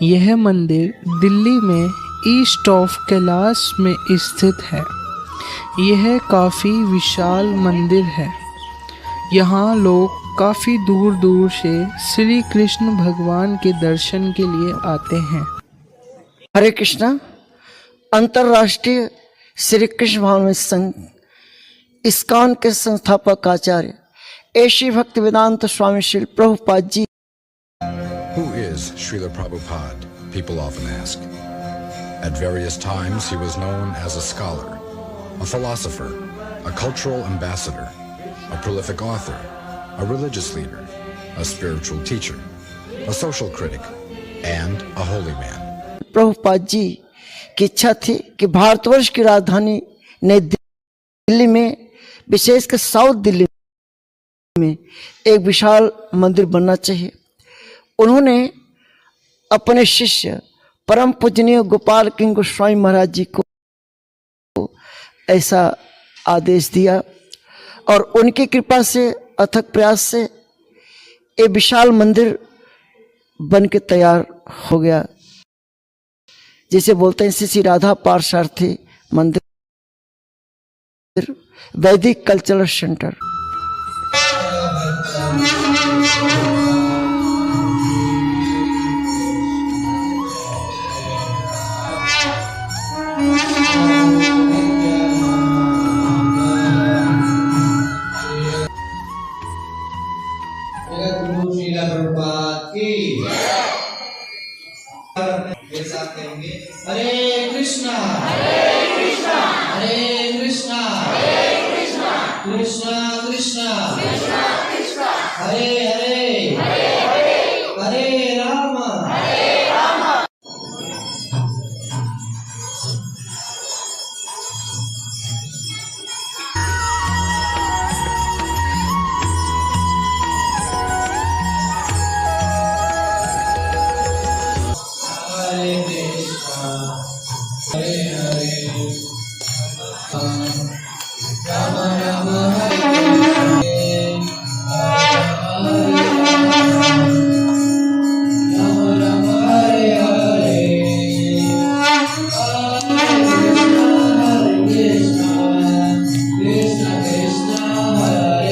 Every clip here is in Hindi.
यह मंदिर दिल्ली में ईस्ट ऑफ कैलाश में स्थित है। यह काफ़ी विशाल मंदिर है। यहाँ लोग काफ़ी दूर दूर से श्री कृष्ण भगवान के दर्शन के लिए आते हैं। हरे कृष्णा। अंतर्राष्ट्रीय श्री कृष्ण भावनामृत संघ इस्कॉन के संस्थापक आचार्य ऐशी भक्ति वेदांत स्वामी Shri Prabhupada ji. Who is Srila Prabhupada? People often ask. At various times he was known as a scholar, a philosopher, a cultural ambassador, a prolific author, a religious leader, a spiritual teacher, a social critic, and a holy man. Prabhupada ji की इच्छा थी कि भारतवर्ष की राजधानी नई दिल्ली में, विशेषकर साउथ दिल्ली में एक विशाल मंदिर बनना चाहिए। उन्होंने अपने शिष्य परम पूजनीय गोपाल किंग गोस्वामी महाराज जी को ऐसा आदेश दिया और उनकी कृपा से, अथक प्रयास से ये विशाल मंदिर बन के तैयार हो गया, जिसे बोलते हैं श्री राधा पार्थसारथी मंदिर, वैदिक कल्चरल सेंटर। हरे कृष्णा हरे कृष्णा हरे कृष्णा हरे कृष्णा कृष्णा कृष्णा कृष्णा कृष्णा हरे हरे हरे हरे हरे राम हरे राम।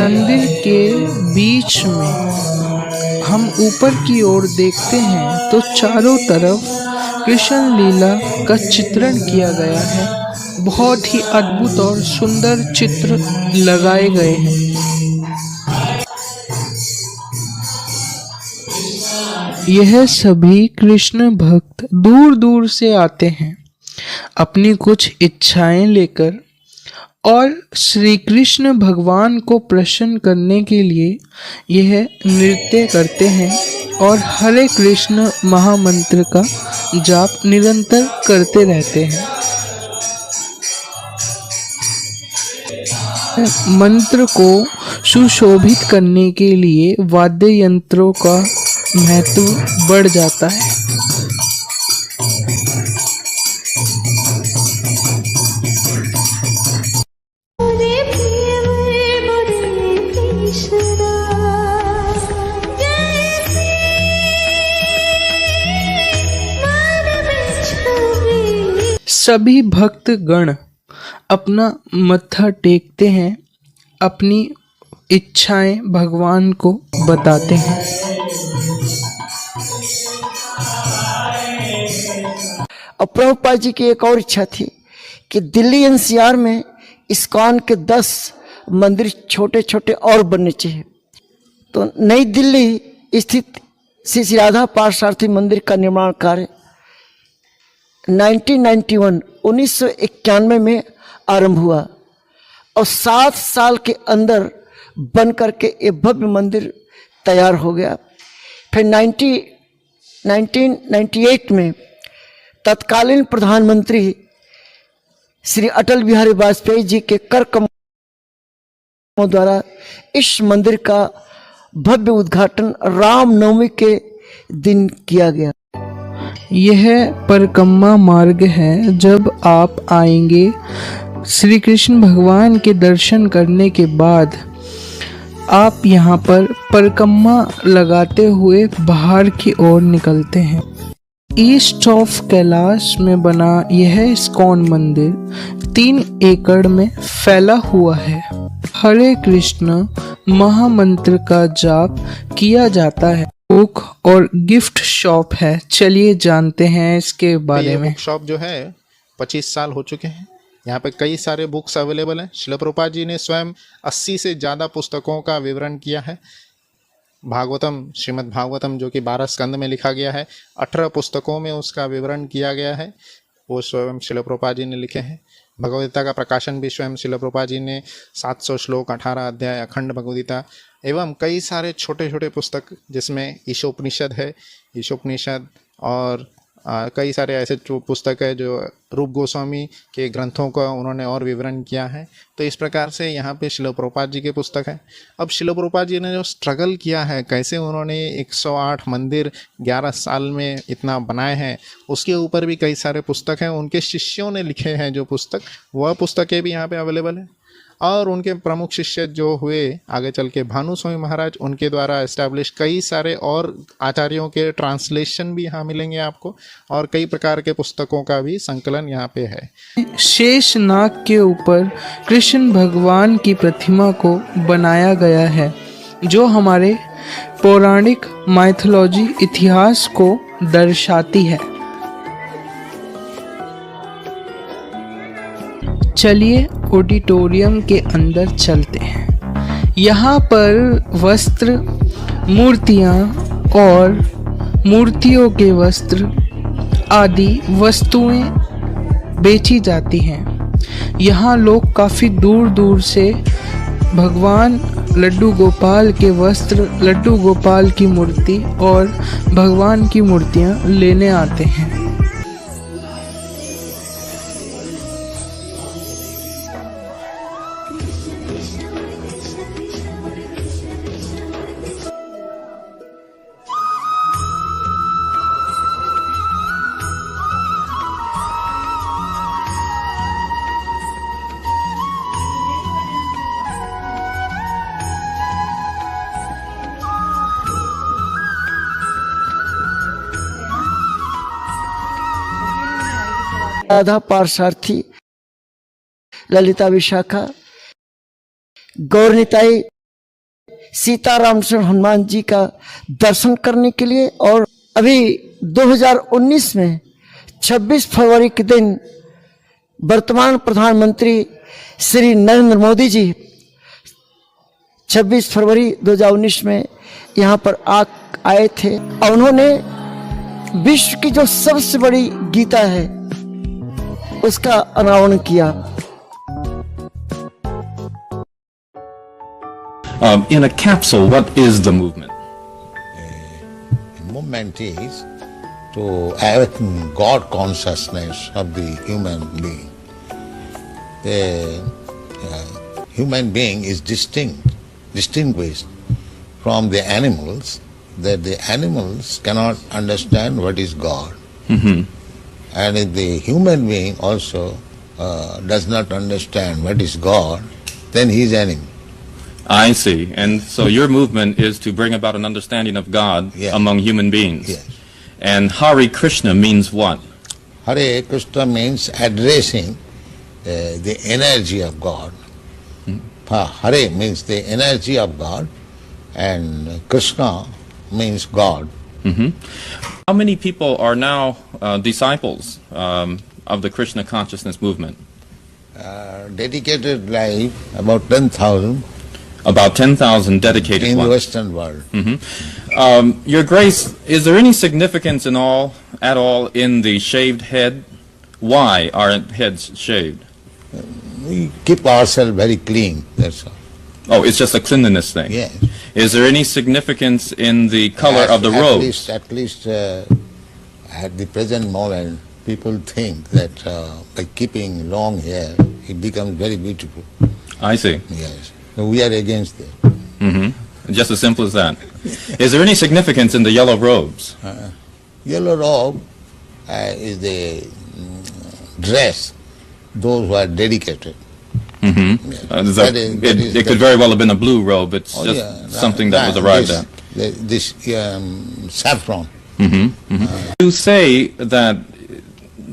मंदिर के बीच में हम ऊपर की ओर देखते हैं तो चारों तरफ कृष्ण लीला का चित्रण किया गया है। बहुत ही अद्भुत और सुंदर चित्र लगाए गए हैं। यह सभी कृष्ण भक्त दूर दूर से आते हैं अपनी कुछ इच्छाएं लेकर और श्री कृष्ण भगवान को प्रसन्न करने के लिए यह नृत्य करते हैं और हरे कृष्ण महामंत्र का जाप निरंतर करते रहते हैं। मंत्र को सुशोभित करने के लिए वाद्य यंत्रों का महत्व बढ़ जाता है। सभी भक्त गण अपना मत्था टेकते हैं, अपनी इच्छाएं भगवान को बताते हैं। और प्रभुपाद जी की एक और इच्छा थी कि दिल्ली एनसीआर में इस्कॉन के 10 मंदिर छोटे छोटे और बनने चाहिए। तो नई दिल्ली स्थित श्री राधा पार्थसारथी मंदिर का निर्माण कार्य 1991 में आरंभ हुआ और 7 साल के अंदर बन करके ये भव्य मंदिर तैयार हो गया। फिर 1998 में तत्कालीन प्रधानमंत्री श्री अटल बिहारी वाजपेयी जी के कर कमलों द्वारा इस मंदिर का भव्य उद्घाटन रामनवमी के दिन किया गया। यह परिक्रमा मार्ग है। जब आप आएंगे श्री कृष्ण भगवान के दर्शन करने के बाद आप यहाँ पर परिक्रमा लगाते हुए बाहर की ओर निकलते हैं। ईस्ट ऑफ कैलाश में बना यह इस्कॉन मंदिर 3 एकड़ में फैला हुआ है। हरे कृष्ण महामंत्र का जाप किया जाता है। बुक और गिफ्ट शॉप है, चलिए जानते हैं इसके बारे ये में। बुक शॉप जो है 25 साल हो चुके हैं। यहाँ पे कई सारे बुक्स अवेलेबल हैं। श्रील प्रभुपाद जी ने स्वयं 80 से ज़्यादा पुस्तकों का विवरण किया है। भागवतम, श्रीमद् भागवतम जो कि 12 स्कंद में लिखा गया है, 18 पुस्तकों में उसका विवरण किया गया है, वो स्वयं श्रील प्रभुपाद जी ने लिखे हैं। भगवद गीता का प्रकाशन भी स्वयं श्रील प्रभुपाद जी ने 700 श्लोक, 18 अध्याय, अखंड भगवद गीता एवं कई सारे छोटे छोटे पुस्तक जिसमें ईशोपनिषद है, ईशोपनिषद और कई सारे ऐसे पुस्तक है जो रूप गोस्वामी के ग्रंथों का उन्होंने और विवरण किया है। तो इस प्रकार से यहाँ पे श्रील प्रभुपाद जी के पुस्तक है। अब श्रील प्रभुपाद जी ने जो स्ट्रगल किया है, कैसे उन्होंने 108 मंदिर 11 साल में इतना बनाए हैं, उसके ऊपर भी कई सारे पुस्तक हैं। उनके शिष्यों ने लिखे हैं जो पुस्तक, वह पुस्तकें भी यहाँ पे अवेलेबल है। और उनके प्रमुख शिष्य जो हुए आगे चल के भानु स्वामी महाराज, उनके द्वारा एस्टैब्लिश कई सारे और आचार्यों के ट्रांसलेशन भी यहाँ मिलेंगे आपको, और कई प्रकार के पुस्तकों का भी संकलन यहाँ पे है। शेष नाग के ऊपर कृष्ण भगवान की प्रतिमा को बनाया गया है, जो हमारे पौराणिक माइथोलॉजी इतिहास को दर्शाती है। चलिए ऑडिटोरियम के अंदर चलते हैं। यहाँ पर वस्त्र, मूर्तियाँ और मूर्तियों के वस्त्र आदि वस्तुएं बेची जाती हैं। यहाँ लोग काफ़ी दूर दूर से भगवान लड्डू गोपाल के वस्त्र, लड्डू गोपाल की मूर्ति और भगवान की मूर्तियाँ लेने आते हैं। राधा पारसार्थी, ललिता विशाखा, गौरनिताई, सीताराम कृष्ण हनुमान जी का दर्शन करने के लिए। और अभी 2019 में 26 फरवरी के दिन वर्तमान प्रधानमंत्री श्री नरेंद्र मोदी जी 26 फरवरी 2019 में यहाँ पर आए थे और उन्होंने विश्व की जो सबसे बड़ी गीता है उसका अनावरण किया। In a capsule, what is the movement? The movement is to awaken God consciousness of the human being. The human being is distinguished from the animals, that the animals cannot understand what is God. Mm-hmm. And if the human being also does not understand what is God, then he is animal. I see. And so your movement is to bring about an understanding of God Yes. among human beings. Yes. And Hare Krishna means what? Hare Krishna means addressing the energy of God. Hare means the energy of God, and Krishna means God. Mm-hmm. How many people are now disciples of the Krishna consciousness movement? Dedicated life, about 10,000 About 10,000 dedicated in the ones. Western world. Mm-hmm. Your Grace, is there any significance at all in the shaved head? Why are heads shaved? We keep ourselves very clean, that's all. Oh, it's just a cleanliness thing. Yes. Is there any significance in the color of the robes? At least at the present moment, people think that by keeping long hair, it becomes very beautiful. I see. Yes. So we are against that. Mm-hmm. Just as simple as that. Is there any significance in the yellow robes? Yellow robe is the dress, those who are dedicated. Mm-hmm. Yes. It could very well have been a blue robe. It's just something that was arrived at. This saffron. You say that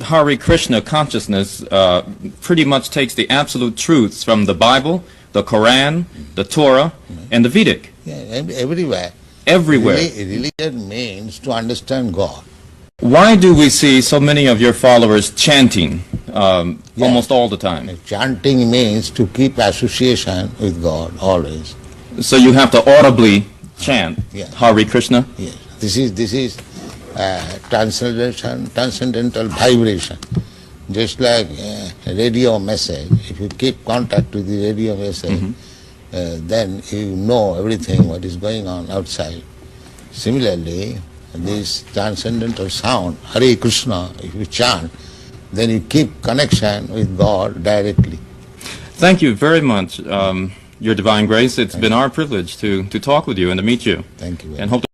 Hare Krishna consciousness pretty much takes the absolute truths from the Bible, the Quran, the Torah, and the Vedic. Yeah, everywhere. Everywhere. Religion means to understand God. Why do we see so many of your followers chanting almost all the time? Chanting means to keep association with God always. So you have to audibly chant Yeah. Hare Krishna? Yes. This is transcendental vibration. Just like a radio message, if you keep contact with the radio message, then you know everything what is going on outside. Similarly, this transcendental sound, Hare Krishna, if you chant, then you keep connection with God directly. Thank you very much, Your Divine Grace. It's been our privilege to talk with you and to meet you. Thank you very And much. hope